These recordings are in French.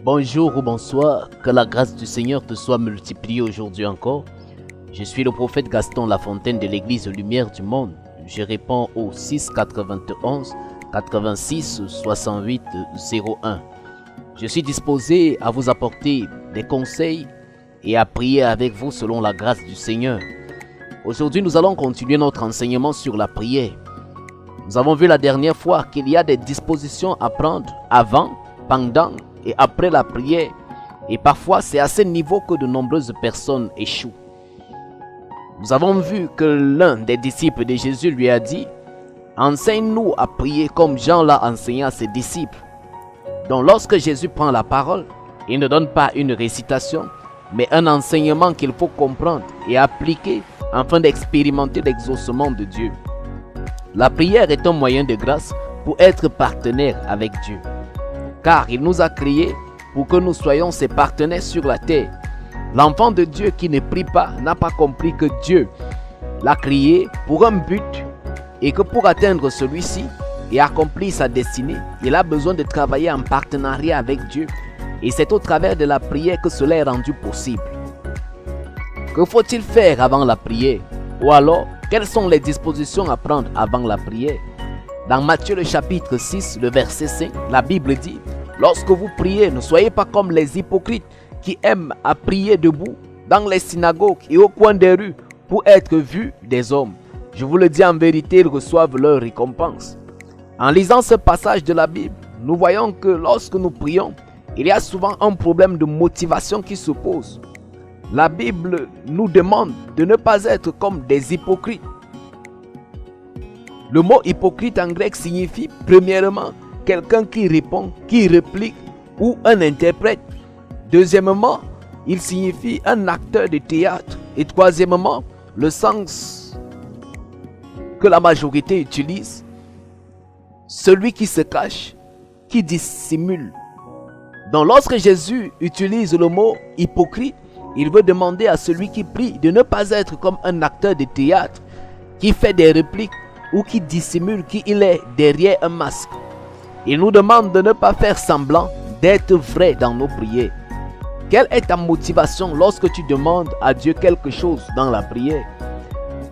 Bonjour ou bonsoir, que la grâce du Seigneur te soit multipliée aujourd'hui encore. Je suis le prophète Gaston Lafontaine de l'église Lumière du Monde. Je réponds au 6 91 86 68 01. Je suis disposé à vous apporter des conseils et à prier avec vous selon la grâce du Seigneur. Aujourd'hui, nous allons continuer notre enseignement sur la prière. Nous avons vu la dernière fois qu'il y a des dispositions à prendre avant, pendant et après la prière. Et parfois, c'est à ce niveau que de nombreuses personnes échouent. Nous avons vu que l'un des disciples de Jésus lui a dit « Enseigne-nous à prier comme Jean l'a enseigné à ses disciples. » Donc lorsque Jésus prend la parole, il ne donne pas une récitation, mais un enseignement qu'il faut comprendre et appliquer afin d'expérimenter l'exaucement de Dieu. La prière est un moyen de grâce pour être partenaire avec Dieu. Car il nous a créés pour que nous soyons ses partenaires sur la terre. L'enfant de Dieu qui ne prie pas n'a pas compris que Dieu l'a créé pour un but et que pour atteindre celui-ci et accomplir sa destinée, il a besoin de travailler en partenariat avec Dieu. Et c'est au travers de la prière que cela est rendu possible. Que faut-il faire avant la prière? Ou alors, quelles sont les dispositions à prendre avant la prière? Dans Matthieu le chapitre 6, le verset 5, la Bible dit « Lorsque vous priez, ne soyez pas comme les hypocrites qui aiment à prier debout dans les synagogues et au coin des rues pour être vus des hommes. Je vous le dis en vérité, ils reçoivent leur récompense. » En lisant ce passage de la Bible, nous voyons que lorsque nous prions, il y a souvent un problème de motivation qui se pose. La Bible nous demande de ne pas être comme des hypocrites. Le mot hypocrite en grec signifie premièrement quelqu'un qui répond, qui réplique ou un interprète. Deuxièmement, il signifie un acteur de théâtre. Et troisièmement, le sens que la majorité utilise, celui qui se cache, qui dissimule. Donc lorsque Jésus utilise le mot hypocrite, il veut demander à celui qui prie de ne pas être comme un acteur de théâtre qui fait des répliques ou qui dissimule qu'il est derrière un masque. Il nous demande de ne pas faire semblant d'être vrai dans nos prières. Quelle est ta motivation lorsque tu demandes à Dieu quelque chose dans la prière?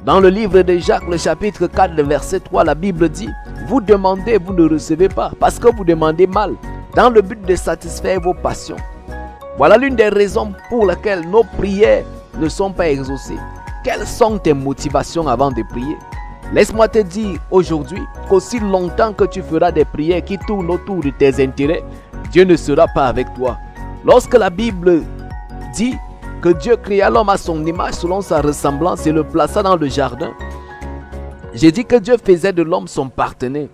Dans le livre de Jacques, le chapitre 4, le verset 3, la Bible dit « Vous demandez, vous ne recevez pas, parce que vous demandez mal, dans le but de satisfaire vos passions. » Voilà l'une des raisons pour lesquelles nos prières ne sont pas exaucées. Quelles sont tes motivations avant de prier? Laisse-moi te dire aujourd'hui qu'aussi longtemps que tu feras des prières qui tournent autour de tes intérêts, Dieu ne sera pas avec toi. Lorsque la Bible dit que Dieu créa l'homme à son image selon sa ressemblance et le plaça dans le jardin, j'ai dit que Dieu faisait de l'homme son partenaire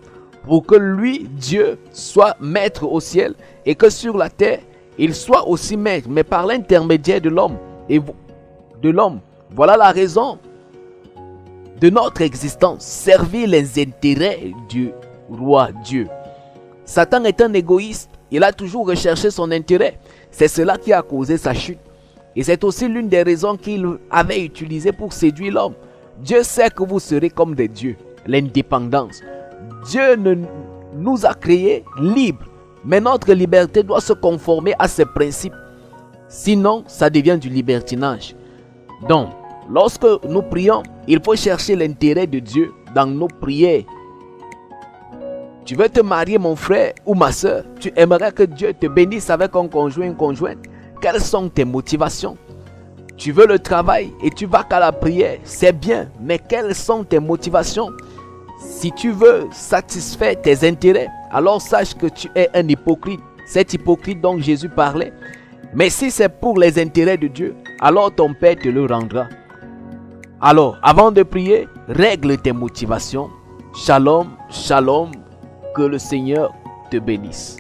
pour que lui, Dieu, soit maître au ciel et que sur la terre, il soit aussi maître, mais par l'intermédiaire de l'homme. Voilà la raison de notre existence, servir les intérêts du roi Dieu. Satan est un égoïste, il a toujours recherché son intérêt. C'est cela qui a causé sa chute. Et c'est aussi l'une des raisons qu'il avait utilisées pour séduire l'homme. Dieu sait que vous serez comme des dieux, l'indépendance. Dieu nous a créés libres, mais notre liberté doit se conformer à ses principes. Sinon, ça devient du libertinage. Donc, lorsque nous prions, il faut chercher l'intérêt de Dieu dans nos prières. Tu veux te marier, mon frère ou ma soeur, tu aimerais que Dieu te bénisse avec un conjoint, une conjointe. Quelles sont tes motivations? Tu veux le travail et tu vas qu'à la prière, c'est bien, mais quelles sont tes motivations? Si tu veux satisfaire tes intérêts, alors sache que tu es un hypocrite. Cet hypocrite dont Jésus parlait. Mais si c'est pour les intérêts de Dieu, alors ton Père te le rendra. Alors, avant de prier, règle tes motivations. Shalom, shalom, que le Seigneur te bénisse.